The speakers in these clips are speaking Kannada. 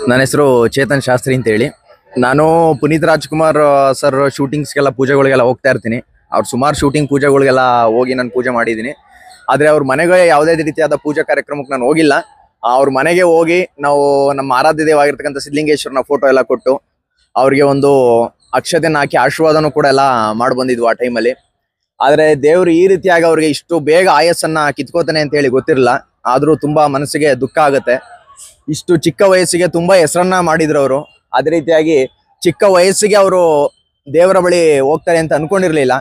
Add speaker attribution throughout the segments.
Speaker 1: ನನ್ನ ಹೆಸರು ಚೇತನ್ ಶಾಸ್ತ್ರಿ ಅಂತ ಹೇಳಿ. ನಾನು ಪುನೀತ್ ರಾಜ್ಕುಮಾರ್ ಸರ್ ಶೂಟಿಂಗ್ಸ್ಗೆಲ್ಲ ಪೂಜೆಗಳಿಗೆಲ್ಲ ಹೋಗ್ತಾ ಇರ್ತೀನಿ. ಅವ್ರು ಸುಮಾರು ಶೂಟಿಂಗ್ ಪೂಜೆಗಳಿಗೆಲ್ಲ ಹೋಗಿ ನಾನು ಪೂಜೆ ಮಾಡಿದ್ದೀನಿ. ಆದರೆ ಅವ್ರ ಮನೆಗೆ ಯಾವುದೇ ರೀತಿಯಾದ ಪೂಜಾ ಕಾರ್ಯಕ್ರಮಕ್ಕೆ ನಾನು ಹೋಗಿಲ್ಲ. ಅವ್ರ ಮನೆಗೆ ಹೋಗಿ ನಾವು ನಮ್ಮ ಆರಾಧ್ಯ ದೇವವಾಗಿರ್ತಕ್ಕಂಥ ಸಿದ್ಧಲಿಂಗೇಶ್ವರನ ಫೋಟೋ ಎಲ್ಲ ಕೊಟ್ಟು ಅವ್ರಿಗೆ ಒಂದು ಅಕ್ಷತೆನ ಹಾಕಿ ಆಶೀರ್ವಾದನೂ ಕೂಡ ಎಲ್ಲ ಮಾಡಿ ಬಂದಿದ್ವು ಆ ಟೈಮಲ್ಲಿ. ಆದರೆ ದೇವರು ಈ ರೀತಿಯಾಗಿ ಅವ್ರಿಗೆ ಇಷ್ಟು ಬೇಗ ಆಯಸ್ಸನ್ನ ಕಿತ್ಕೋತಾನೆ ಅಂತ ಹೇಳಿ ಗೊತ್ತಿರಲಿಲ್ಲ. ಆದರೂ ತುಂಬಾ ಮನಸ್ಸಿಗೆ ದುಃಖ ಆಗುತ್ತೆ. ಇಷ್ಟು ಚಿಕ್ಕ ವಯಸ್ಸಿಗೆ ತುಂಬಾ ಹೆಸರನ್ನ ಮಾಡಿದ್ರು ಅವರು. ಅದೇ ರೀತಿಯಾಗಿ ಚಿಕ್ಕ ವಯಸ್ಸಿಗೆ ಅವರು ದೇವರ ಬಳಿ ಹೋಗ್ತಾರೆ ಅಂತ ಅನ್ಕೊಂಡಿರ್ಲಿಲ್ಲ.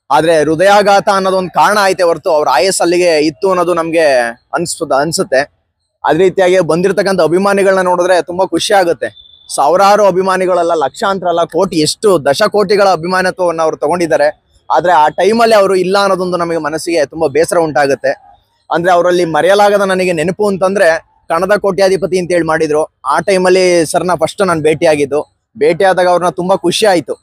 Speaker 1: ಆದ್ರೆ ಹೃದಯಾಘಾತ ಅನ್ನೋದೊಂದು ಕಾರಣ ಐತೆ ಹೊರತು ಅವ್ರ ಆಯಸ್ಸು ಅಲ್ಲಿಗೆ ಇತ್ತು ಅನ್ನೋದು ನಮ್ಗೆ ಅನ್ಸುತ್ತೆ. ಅದೇ ರೀತಿಯಾಗಿ ಬಂದಿರತಕ್ಕಂಥ ಅಭಿಮಾನಿಗಳನ್ನ ನೋಡಿದ್ರೆ ತುಂಬಾ ಖುಷಿ ಆಗುತ್ತೆ. ಸಾವಿರಾರು ಅಭಿಮಾನಿಗಳಲ್ಲ, ಲಕ್ಷಾಂತರ ಅಲ್ಲ, ಕೋಟಿ, ಎಷ್ಟು ದಶಕೋಟಿಗಳ ಅಭಿಮಾನತ್ವವನ್ನು ಅವ್ರು ತಗೊಂಡಿದ್ದಾರೆ. ಆದ್ರೆ ಆ ಟೈಮಲ್ಲಿ ಅವರು ಇಲ್ಲ ಅನ್ನೋದೊಂದು ನಮಗೆ ಮನಸ್ಸಿಗೆ ತುಂಬಾ ಬೇಸರ ಉಂಟಾಗುತ್ತೆ. ಅಂದ್ರೆ ಅವರಲ್ಲಿ ಮರೆಯಲಾಗದ ನನಗೆ ನೆನಪು ಅಂತಂದ್ರೆ ಕನ್ನಡ ಕೋಟ್ಯಾಧಿಪತಿ ಅಂತ ಹೇಳಿ ಮಾಡಿದ್ರು. ಆ ಟೈಮಲ್ಲಿ ಸರ್ನ ಫಸ್ಟ್ ನಾನು ಭೇಟಿಯಾದಾಗ ಅವ್ರನ್ನ ತುಂಬಾ ಖುಷಿ ಆಯ್ತು.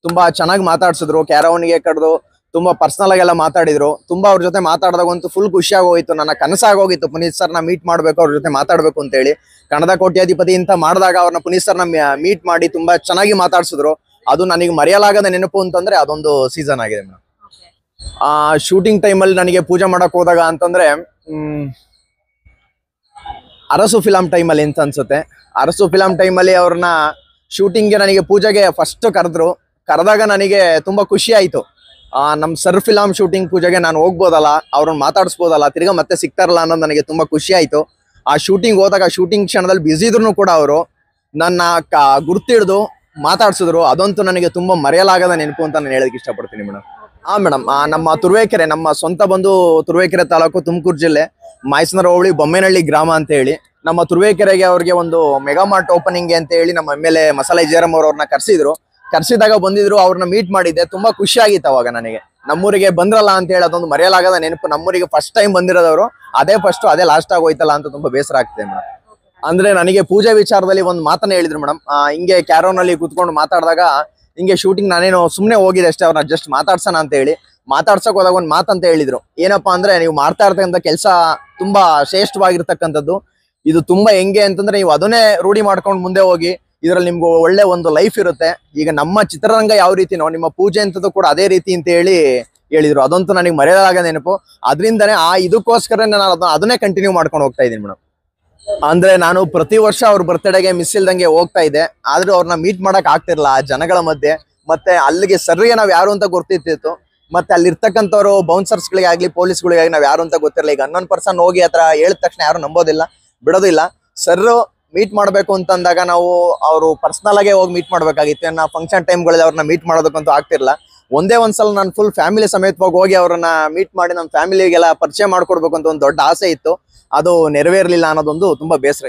Speaker 1: ತುಂಬಾ ಚೆನ್ನಾಗಿ ಮಾತಾಡ್ಸಿದ್ರು, ಕ್ಯಾರವನ್ಗೆ ಕರೆದು ತುಂಬಾ ಪರ್ಸನಲ್ ಆಗೆಲ್ಲ ಮಾತಾಡಿದ್ರು. ತುಂಬಾ ಅವ್ರ ಜೊತೆ ಮಾತಾಡಿದಾಗಂತೂ ಫುಲ್ ಖುಷಿ ಆಗೋಯ್ತು. ನನ್ನ ಕನಸಾಗೋಗಿತ್ತು ಪುನೀತ್ ಸರ್ನ ಮೀಟ್ ಮಾಡ್ಬೇಕು, ಅವ್ರ ಜೊತೆ ಮಾತಾಡ್ಬೇಕು ಅಂತ ಹೇಳಿ. ಕನ್ನಡ ಕೋಟ್ಯಾಧಿಪತಿ ಅಂತ ಮಾಡಿದಾಗ ಅವ್ರನ್ನ ಪುನೀತ್ ಸರ್ನ ಮೀಟ್ ಮಾಡಿ ತುಂಬಾ ಚೆನ್ನಾಗಿ ಮಾತಾಡ್ಸಿದ್ರು. ಅದು ನನಗೆ ಮರೆಯಲಾಗದ ನೆನಪು ಅಂತಂದ್ರೆ ಅದೊಂದು ಸೀಸನ್ ಆಗಿದೆ ಮೇಡಮ್. ಆ ಶೂಟಿಂಗ್ ಟೈಮಲ್ಲಿ ನನಗೆ ಪೂಜೆ ಮಾಡಕ್ ಹೋದಾಗ ಅಂತಂದ್ರೆ ಅರಸು ಫಿಲಂ ಟೈಮಲ್ಲಿ ಅಂತ ಅನ್ಸುತ್ತೆ. ಅರಸು ಫಿಲಂ ಟೈಮಲ್ಲಿ ಅವ್ರನ್ನ ಶೂಟಿಂಗ್ಗೆ ನನಗೆ ಪೂಜೆಗೆ ಫಸ್ಟ್ ಕರೆದಾಗ ನನಗೆ ತುಂಬಾ ಖುಷಿ ಆಯ್ತು. ನಮ್ಮ ಸರ್ ಫಿಲಂ ಶೂಟಿಂಗ್ ಪೂಜೆಗೆ ನಾನು ಹೋಗ್ಬೋದಲ್ಲ, ಅವ್ರನ್ನ ಮಾತಾಡಿಸ್ಬೋದಲ್ಲ, ತಿರ್ಗಾ ಮತ್ತೆ ಸಿಗ್ತಾರಲ್ಲ ಅನ್ನೋದು ನನಗೆ ತುಂಬಾ ಖುಷಿ ಆಯ್ತು. ಆ ಶೂಟಿಂಗ್ ಹೋದಾಗ ಶೂಟಿಂಗ್ ಕ್ಷಣದಲ್ಲಿ ಬ್ಯುಸಿ ಇದ್ರು ಕೂಡ ಅವರು ನನ್ನ ಗುರ್ತಿಡ್ದು ಮಾತಾಡ್ಸಿದ್ರು. ಅದಂತೂ ನನಗೆ ತುಂಬಾ ಮರೆಯಲಾಗದ ನೆನಪು ಅಂತ ನಾನು ಹೇಳೋದಕ್ಕೆ ಇಷ್ಟಪಡ್ತೀನಿ ಮೇಡಮ್. ಮೇಡಮ್, ನಮ್ಮ ತುರುವೇಕೆರೆ, ನಮ್ಮ ಸ್ವಂತ ಬಂದು ತುರುವೇಕೆರೆ ತಾಲೂಕು, ತುಮಕೂರು ಜಿಲ್ಲೆ, ಮಾಯಸನರ ಹೋಬಳಿ, ಬೊಮ್ಮೇನಹಳ್ಳಿ ಗ್ರಾಮ ಅಂತ ಹೇಳಿ. ನಮ್ಮ ತುರುವೇಕೆರೆಗೆ ಅವ್ರಿಗೆ ಒಂದು ಮೆಗಾ ಮಾರ್ಟ್ ಓಪನಿಂಗ್ ಅಂತ ಹೇಳಿ ನಮ್ಮ MLA ಮಸಾಲೆ ಜಯರಾಮ್ ಅವ್ರನ್ನ ಕರ್ಸಿದಾಗ ಬಂದಿದ್ರು. ಅವ್ರನ್ನ ಮೀಟ್ ಮಾಡಿದ್ದೆ, ತುಂಬಾ ಖುಷಿ ಆಗಿತ್ತು ಅವಾಗ ನನಗೆ. ನಮ್ಮೂರಿಗೆ ಬಂದ್ರಲ್ಲ ಅಂತ ಹೇಳಿ ಅದೊಂದು ಮರೆಯಲಾಗದ ನೆನಪು. ನಮ್ಮೂರಿಗೆ ಫಸ್ಟ್ ಟೈಮ್ ಬಂದಿರೋದವರು, ಅದೇ ಲಾಸ್ಟ್ ಆಗೋಯ್ತಲ್ಲ ಅಂತ ತುಂಬಾ ಬೇಸರ ಆಗ್ತದೆ ಮೇಡಮ್. ಅಂದ್ರೆ ನನಗೆ ಪೂಜೆ ವಿಚಾರದಲ್ಲಿ ಒಂದು ಮಾತನ್ನ ಹೇಳಿದ್ರು ಮೇಡಮ್. ಹಿಂಗೆ ಕ್ಯಾರೋನ್ ಅಲ್ಲಿ ಕೂತ್ಕೊಂಡು ಮಾತಾಡಿದಾಗ ಹಿಂಗೆ ಶೂಟಿಂಗ್ ನಾನೇನು ಸುಮ್ಮನೆ ಹೋಗಿದೆ ಅಷ್ಟೇ, ಅವ್ರನ್ನ ಜಸ್ಟ್ ಮಾತಾಡ್ಸೋಣ ಅಂತ ಹೇಳಿ. ಮಾತಾಡ್ಸಕ್ ಹೋದಾಗ ಒಂದು ಮಾತಂತ ಹೇಳಿದ್ರು. ಏನಪ್ಪಾ ಅಂದ್ರೆ, ನೀವು ಮಾಡ್ತಾ ಇರ್ತಕ್ಕಂಥ ಕೆಲಸ ತುಂಬಾ ಶ್ರೇಷ್ಠವಾಗಿರ್ತಕ್ಕಂಥದ್ದು. ಇದು ತುಂಬಾ ಹೆಂಗೆ ಅಂತಂದ್ರೆ, ನೀವು ಅದನ್ನೇ ರೂಢಿ ಮಾಡ್ಕೊಂಡು ಮುಂದೆ ಹೋಗಿ, ಇದ್ರಲ್ಲಿ ನಿಮ್ಗೆ ಒಳ್ಳೆ ಒಂದು ಲೈಫ್ ಇರುತ್ತೆ. ಈಗ ನಮ್ಮ ಚಿತ್ರರಂಗ ಯಾವ ರೀತಿನೋ ನಿಮ್ಮ ಪೂಜೆ ಅಂತದ್ದು ಕೂಡ ಅದೇ ರೀತಿ ಅಂತ ಹೇಳಿದ್ರು. ಅದಂತೂ ನನಗೆ ಮರೆಯಲಾಗದ ನೆನಪು. ಅದರಿಂದನೇ ಇದಕ್ಕೋಸ್ಕರ ನಾನು ಅದನ್ನೇ ಕಂಟಿನ್ಯೂ ಮಾಡ್ಕೊಂಡು ಹೋಗ್ತಾ ಇದ್ದೀನಿ ಮೇಡಮ್. ಅಂದ್ರೆ ನಾನು ಪ್ರತಿ ವರ್ಷ ಅವ್ರ ಬರ್ತ್ಡೇಗೆ ಮಿಸ್ ಇಲ್ದಂಗೆ ಹೋಗ್ತಾ ಇದ್ದೆ. ಆದ್ರೂ ಅವ್ರನ್ನ ಮೀಟ್ ಮಾಡಕ್ ಆಗ್ತಿರ್ಲಿಲ್ಲ ಆ ಜನಗಳ ಮಧ್ಯೆ. ಮತ್ತೆ ಅಲ್ಲಿಗೆ ಸರ್ಗೆ ನಾವ್ ಯಾರು ಅಂತ ಗೊತ್ತಿರ್ತಿತ್ತು. ಮತ್ತೆ ಅಲ್ಲಿ ಇರ್ತಕ್ಕಂಥವ್ರು ಬೌನ್ಸರ್ಸ್ಗಳಿಗೆ ಆಗ್ಲಿ, ಪೊಲೀಸ್ಗಳಿಗಾಗಿ ನಾವ್ ಯಾರು ಅಂತ ಗೊತ್ತಿರಲಿಲ್ಲ. ಈಗ 11% ಹೋಗಿ ಹತ್ರ ಹೇಳಿದ ತಕ್ಷಣ ಯಾರು ನಂಬೋದಿಲ್ಲ, ಬಿಡೋದಿಲ್ಲ. ಸರ್ ಮೀಟ್ ಮಾಡ್ಬೇಕು ಅಂತಂದಾಗ ನಾವು ಅವರು ಪರ್ಸನಲ್ ಆಗೇ ಹೋಗಿ ಮೀಟ್ ಮಾಡ್ಬೇಕಾಗಿತ್ತು. ಇನ್ನ ಫಂಕ್ಷನ್ ಟೈಮ್ಗಳಲ್ಲಿ ಅವ್ರನ್ನ ಮೀಟ್ ಮಾಡೋದಕ್ಕಂತೂ ಆಗ್ತಿರ್ಲಿಲ್ಲ. ಒಂದೇ ಒಂದ್ಸಲ ನಾನು ಫುಲ್ ಫ್ಯಾಮಿಲಿ ಸಮೇತವಾಗಿ ಹೋಗಿ ಅವ್ರನ್ನ ಮೀಟ್ ಮಾಡಿ ನಮ್ಮ ಫ್ಯಾಮಿಲಿಗೆಲ್ಲ ಪರಿಚಯ ಮಾಡ್ಕೊಡ್ಬೇಕು ಅಂತ ಒಂದು ದೊಡ್ಡ ಆಸೆ ಇತ್ತು. ಅದು ನೆರವೇರ್ಲಿಲ್ಲ ಅನ್ನೋದೊಂದು ತುಂಬಾ ಬೇಸರ.